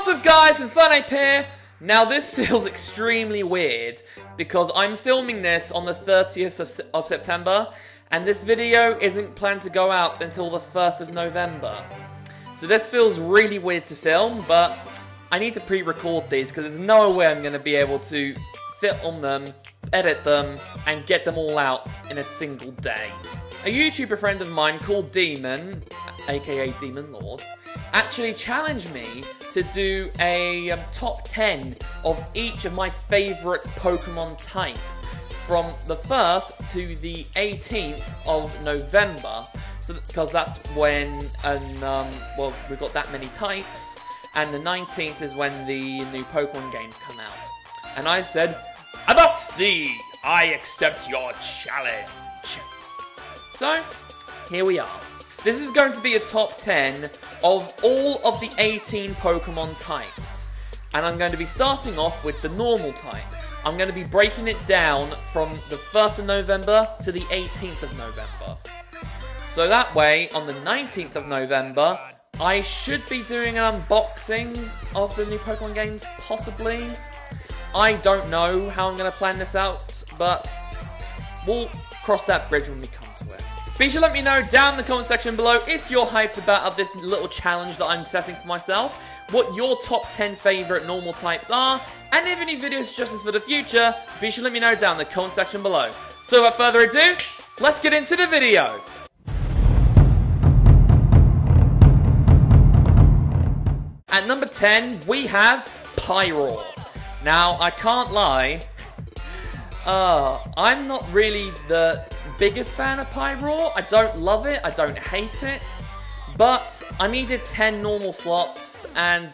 What's up guys, and Funape here. Now this feels extremely weird because I'm filming this on the 30th of September and this video isn't planned to go out until the 1st of November. So this feels really weird to film, but I need to pre-record these because there's no way I'm going to be able to film them, edit them, and get them all out in a single day. A YouTuber friend of mine called Demon, aka Demon Lord, actually challenged me to do a top 10 of each of my favourite Pokemon types from the 1st to the 18th of November. So, because that's when, well, we've got that many types, and the 19th is when the new Pokemon games come out. And I said, I accept your challenge. So, here we are. This is going to be a top 10 of all of the 18 Pokemon types. And I'm going to be starting off with the normal type. I'm going to be breaking it down from the 1st of November to the 18th of November. So that way, on the 19th of November, I should be doing an unboxing of the new Pokemon games, possibly. I don't know how I'm going to plan this out, but we'll cross that bridge when we come to it. Be sure to let me know down in the comment section below if you're hyped about this little challenge that I'm setting for myself, what your top 10 favourite normal types are, and if any video suggestions for the future, be sure to let me know down in the comment section below. So without further ado, let's get into the video! At number 10, we have Pyro. Now, I can't lie, I'm not really the biggest fan of Pyro. I don't love it, I don't hate it, but I needed 10 normal slots and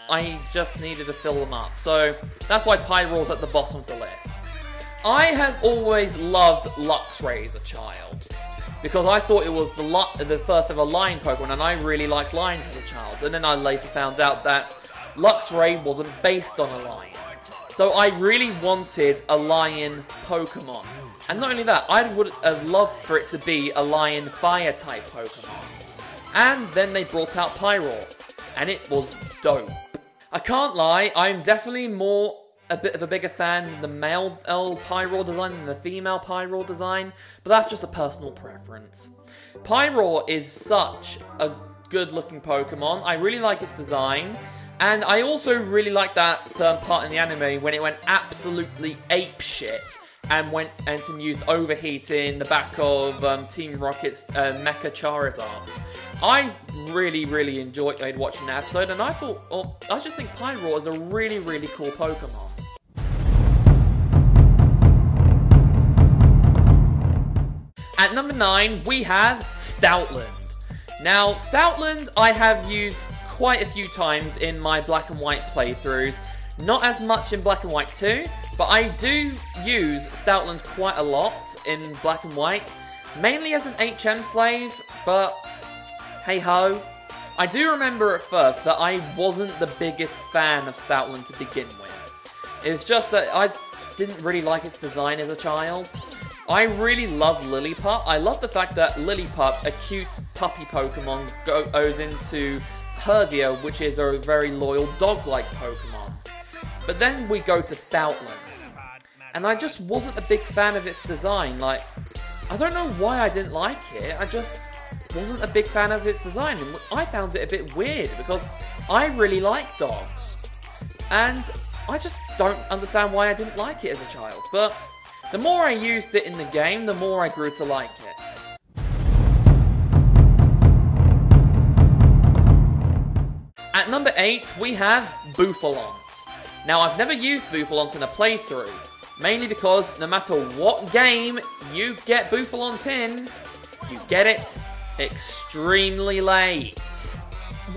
I just needed to fill them up. So that's why Pyro's at the bottom of the list. I have always loved Luxray as a child because I thought it was the first ever lion Pokemon and I really liked lions as a child. And then I later found out that Luxray wasn't based on a lion. So I really wanted a lion Pokemon. And not only that, I would have loved for it to be a lion fire type Pokemon. And then they brought out Pyro, and it was dope. I can't lie, I'm definitely a bit of a bigger fan of the male Pyro design than the female Pyro design, but that's just a personal preference. Pyro is such a good looking Pokemon. I really like its design. And I also really like that part in the anime when it went absolutely apeshit and went and used Overheat in the back of Team Rocket's Mecha Charizard. I really enjoyed watching that episode, and I thought, I just think Pyro is a really cool Pokemon. At number 9, we have Stoutland. Now, Stoutland I have used quite a few times in my Black and White playthroughs. Not as much in Black and White 2, but I do use Stoutland quite a lot in Black and White, mainly as an HM slave, but hey ho. I do remember at first that I wasn't the biggest fan of Stoutland to begin with. It's just that I didn't really like its design as a child. I really love Lillipup. I love the fact that Lillipup, a cute puppy Pokemon, goes into Herdia, which is a very loyal dog-like Pokemon. But then we go to Stoutland, and I just wasn't a big fan of its design. Like, I don't know why I didn't like it, I just wasn't a big fan of its design, and I found it a bit weird because I really like dogs. And I just don't understand why I didn't like it as a child, but the more I used it in the game, the more I grew to like it. At number 8, we have Bufoland. Now, I've never used Bufoland in a playthrough, mainly because no matter what game you get Bufoland in, you get it extremely late.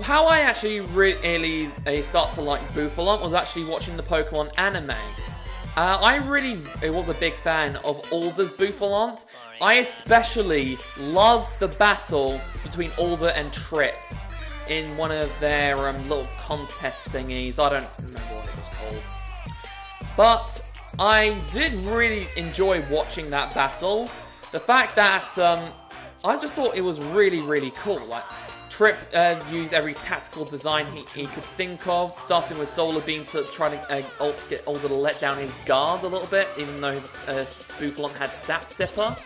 How I actually really start to like Bufoland was actually watching the Pokemon anime. I really was a big fan of Alder's Bufoland. I especially loved the battle between Alder and Trip in one of their little contest thingies. I don't remember what it was called. But I did really enjoy watching that battle. The fact that I just thought it was really cool. Like, Trip used every tactical design he could think of, starting with Solar Beam to try to get Alder to let down his guard a little bit, even though Bufoland had Sap Sipper.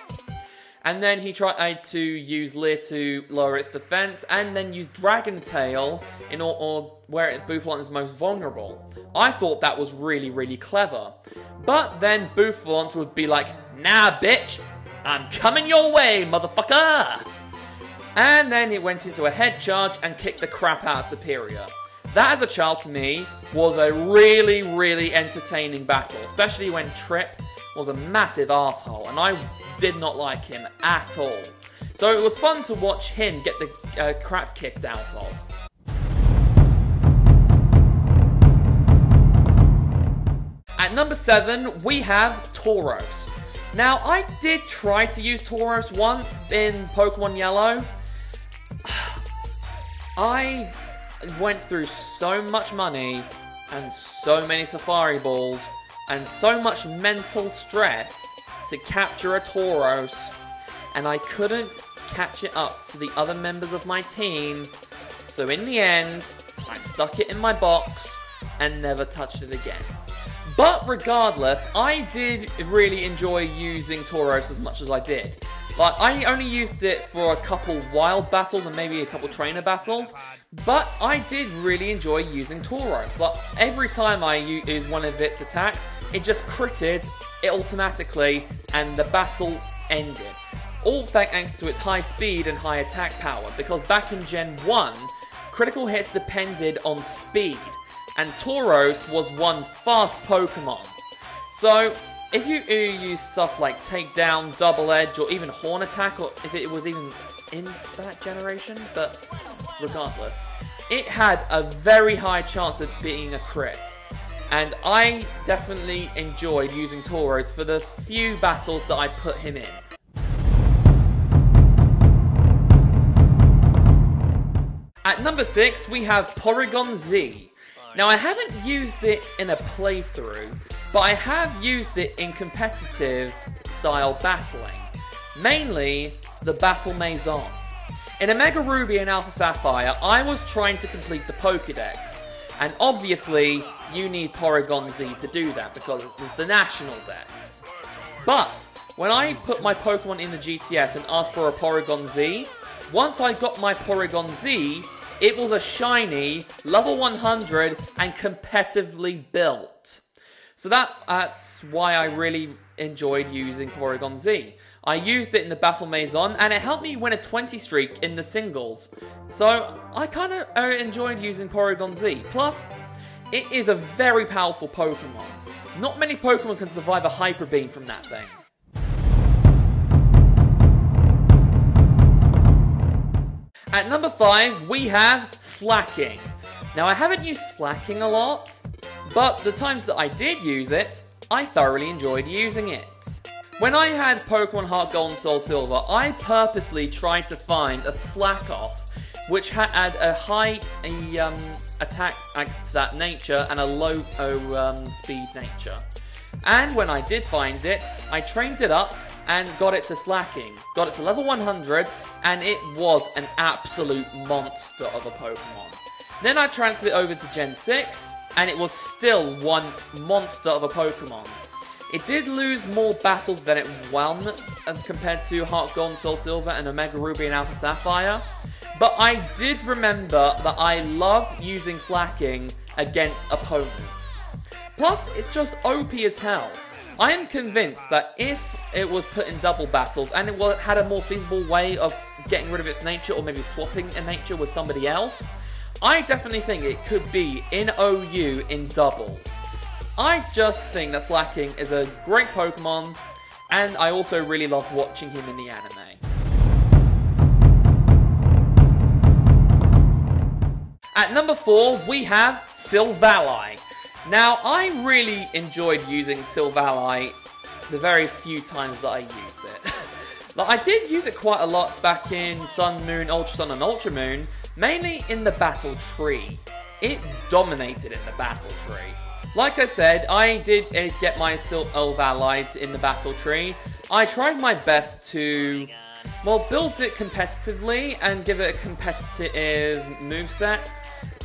And then he tried to use Leer to lower its defense, and then use Dragon Tail where Bufoland is most vulnerable. I thought that was really, really clever. But then Bufoland would be like, "Nah, bitch, I'm coming your way, motherfucker!" And then it went into a head charge and kicked the crap out of Superior. That, as a child to me, was a really, really entertaining battle, especially when Trip was a massive asshole, and I did not like him at all. So it was fun to watch him get the crap kicked out of. At number 7, we have Tauros. Now, I did try to use Tauros once in Pokemon Yellow. I went through so much money and so many Safari Balls and so much mental stress to capture a Tauros, and I couldn't catch it up to the other members of my team, so in the end, I stuck it in my box and never touched it again. But regardless, I did really enjoy using Tauros as much as I did. Like, I only used it for a couple wild battles and maybe a couple trainer battles, but I did really enjoy using Tauros. Like, every time I used one of its attacks, it just critted it automatically and the battle ended. All thanks to its high speed and high attack power, because back in Gen 1, critical hits depended on speed, and Tauros was one fast Pokemon. So, if you use stuff like Takedown, Double Edge, or even Horn Attack, or if it was even in that generation, but regardless, it had a very high chance of being a crit. And I definitely enjoyed using Tauros for the few battles that I put him in. At number 6, we have Porygon Z. Now, I haven't used it in a playthrough, but I have used it in competitive style battling, mainly the Battle Maison. In Omega Ruby and Alpha Sapphire, I was trying to complete the Pokédex, and obviously you need Porygon Z to do that because it's the national dex. But when I put my Pokemon in the GTS and asked for a Porygon Z, once I got my Porygon Z, it was a shiny, level 100, and competitively built. So that's why I really enjoyed using Porygon Z. I used it in the Battle Maison, and it helped me win a 20 streak in the singles. So I kind of enjoyed using Porygon Z. Plus, it is a very powerful Pokemon. Not many Pokemon can survive a Hyper Beam from that thing. At number 5, we have Slacking. Now, I haven't used Slacking a lot, but the times that I did use it, I thoroughly enjoyed using it. When I had Pokemon Heart Gold and Soul Silver, I purposely tried to find a Slack Off, which had a high attack stat nature and a low speed nature. And when I did find it, I trained it up and got it to Slacking. Got it to level 100, and it was an absolute monster of a Pokemon. Then I transferred it over to Gen 6, and it was still one monster of a Pokemon. It did lose more battles than it won compared to Heart Gold and Soul Silver and Omega Ruby and Alpha Sapphire, but I did remember that I loved using Slacking against opponents. Plus, it's just OP as hell. I am convinced that if it was put in double battles and it had a more feasible way of getting rid of its nature or maybe swapping a nature with somebody else, I definitely think it could be in OU in doubles. I just think that Slacking is a great Pokemon, and I also really love watching him in the anime. At number 4, we have Silvally. Now, I really enjoyed using Silvally the very few times that I used it. Like, I did use it quite a lot back in Sun, Moon, Ultra Sun, and Ultra Moon, mainly in the Battle Tree. It dominated in the Battle Tree. Like I said, I did get my Silvally in the Battle Tree. I tried my best to Well, build it competitively and give it a competitive moveset.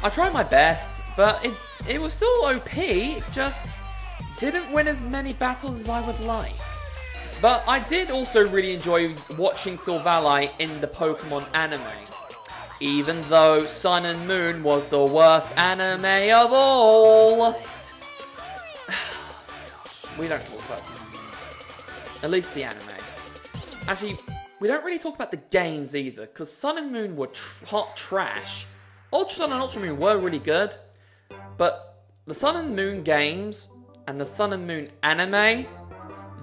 I tried my best, but it was still OP, it just didn't win as many battles as I would like. But I did also really enjoy watching Silvally in the Pokemon anime. Even though Sun and Moon was the worst anime of all. We don't talk about Sun and Moon. At least the anime. Actually, we don't really talk about the games either, because Sun and Moon were hot trash. Ultra Sun and Ultra Moon were really good, but the Sun and Moon games and the Sun and Moon anime,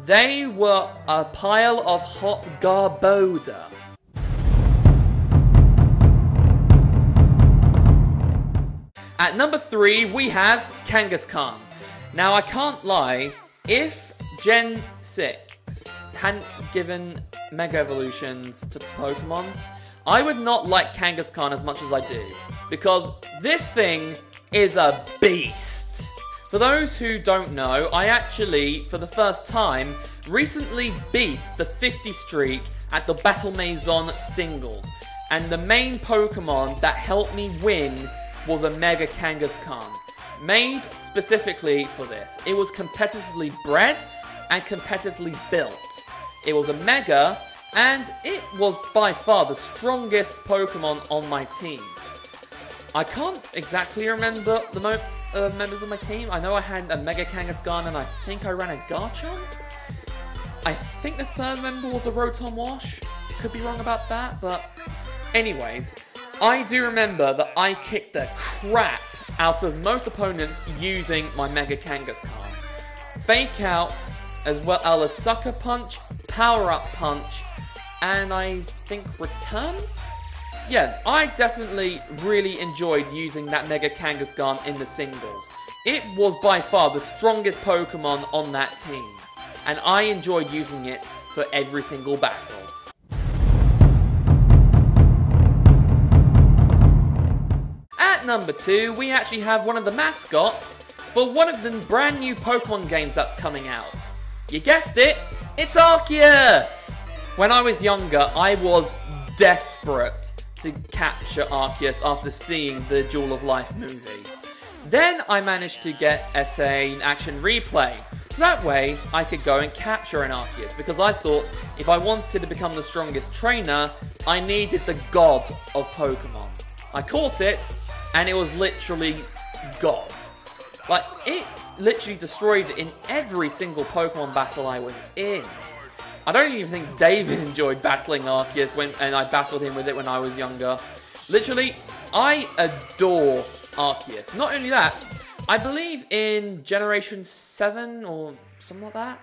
they were a pile of hot garboda. At number 3, we have Kangaskhan. Now, I can't lie, if Gen 6 hadn't given Mega Evolutions to Pokemon, I would not like Kangaskhan as much as I do, because this thing is a beast. For those who don't know, I actually, for the first time, recently beat the 50 streak at the Battle Maison singles, and the main Pokemon that helped me win was a Mega Kangaskhan, made specifically for this. It was competitively bred and competitively built. It was a Mega, and it was by far the strongest Pokemon on my team. I can't exactly remember the members of my team. I know I had a Mega Kangaskhan and I think I ran a Garchomp. I think the third member was a Rotom Wash. Could be wrong about that, but anyways, I do remember that I kicked the crap out of most opponents using my Mega Kangaskhan. Fake Out, as well as Sucker Punch, Power Up Punch, and I think Return? Yeah, I definitely really enjoyed using that Mega Kangaskhan in the singles. It was by far the strongest Pokemon on that team, and I enjoyed using it for every single battle. At number 2, we actually have one of the mascots for one of the brand new Pokemon games that's coming out. You guessed it, it's Arceus! When I was younger, I was desperate to capture Arceus after seeing the Jewel of Life movie. Then I managed to get at an action replay, so that way I could go and capture an Arceus, because I thought if I wanted to become the strongest trainer, I needed the god of Pokemon. I caught it, and it was literally God. Like, it literally destroyed in every single Pokemon battle I was in. I don't even think David enjoyed battling Arceus and I battled him with it when I was younger. Literally, I adore Arceus. Not only that, I believe in Generation 7 or something like that,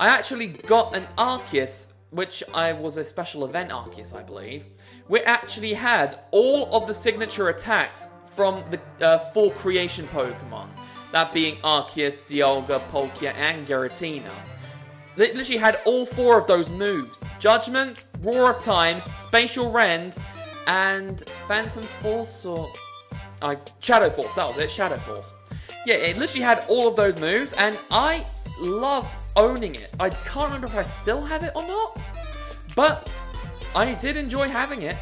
I actually got an Arceus, which was a special event Arceus, I believe, which actually had all of the signature attacks from the 4 creation Pokemon. That being Arceus, Dialga, Palkia, and Giratina. They literally had all 4 of those moves. Judgment, Roar of Time, Spatial Rend, and Phantom Force, or... Shadow Force, that was it, Shadow Force. Yeah, it literally had all of those moves, and I loved owning it. I can't remember if I still have it or not, but I did enjoy having it.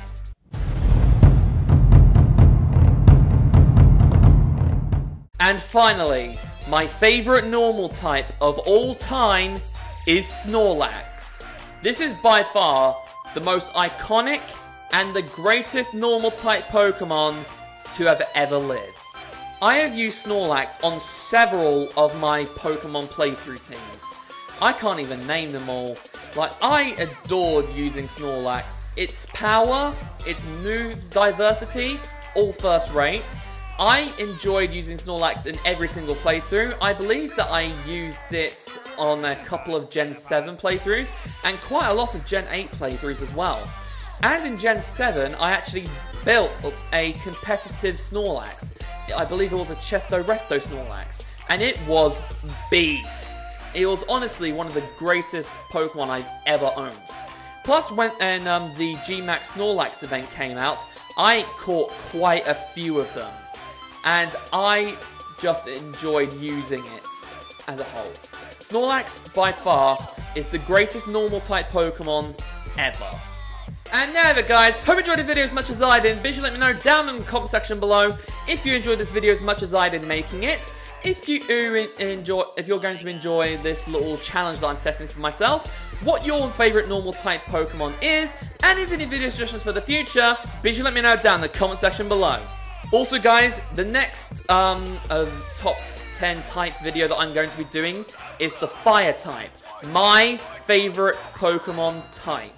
And finally, my favourite normal type of all time is Snorlax. This is by far the most iconic and the greatest normal type Pokemon to have ever lived. I have used Snorlax on several of my Pokemon playthrough teams. I can't even name them all. Like, I adored using Snorlax. Its power, its move diversity, all first rate. I enjoyed using Snorlax in every single playthrough. I believe that I used it on a couple of Gen 7 playthroughs, and quite a lot of Gen 8 playthroughs as well. And in Gen 7, I actually built a competitive Snorlax. I believe it was a Chesto Resto Snorlax, and it was beast. It was honestly one of the greatest Pokemon I've ever owned. Plus, when the G-Max Snorlax event came out, I caught quite a few of them. And I just enjoyed using it as a whole. Snorlax, by far, is the greatest normal type Pokemon ever. And there we go, guys. Hope you enjoyed the video as much as I did. Be sure to let me know down in the comment section below if you enjoyed this video as much as I did making it. If you're going to enjoy this little challenge that I'm setting for myself, what your favourite normal type Pokemon is, and if any video suggestions for the future, be sure to let me know down in the comment section below. Also, guys, the next top 10 type video that I'm going to be doing is the Fire type, my favourite Pokemon type.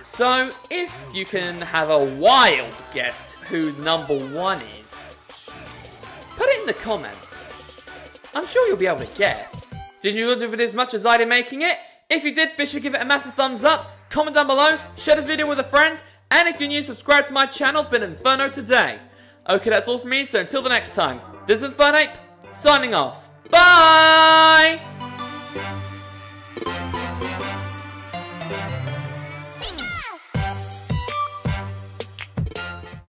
So, if you can have a wild guess who number 1 is, put it in the comments. I'm sure you'll be able to guess. Did you enjoy the video as much as I did making it? If you did, be sure to give it a massive thumbs up, comment down below, share this video with a friend, and if you're new, subscribe to my channel. It's been Inferno today. Okay, that's all for me, so until the next time, this is Infernape, signing off. Bye!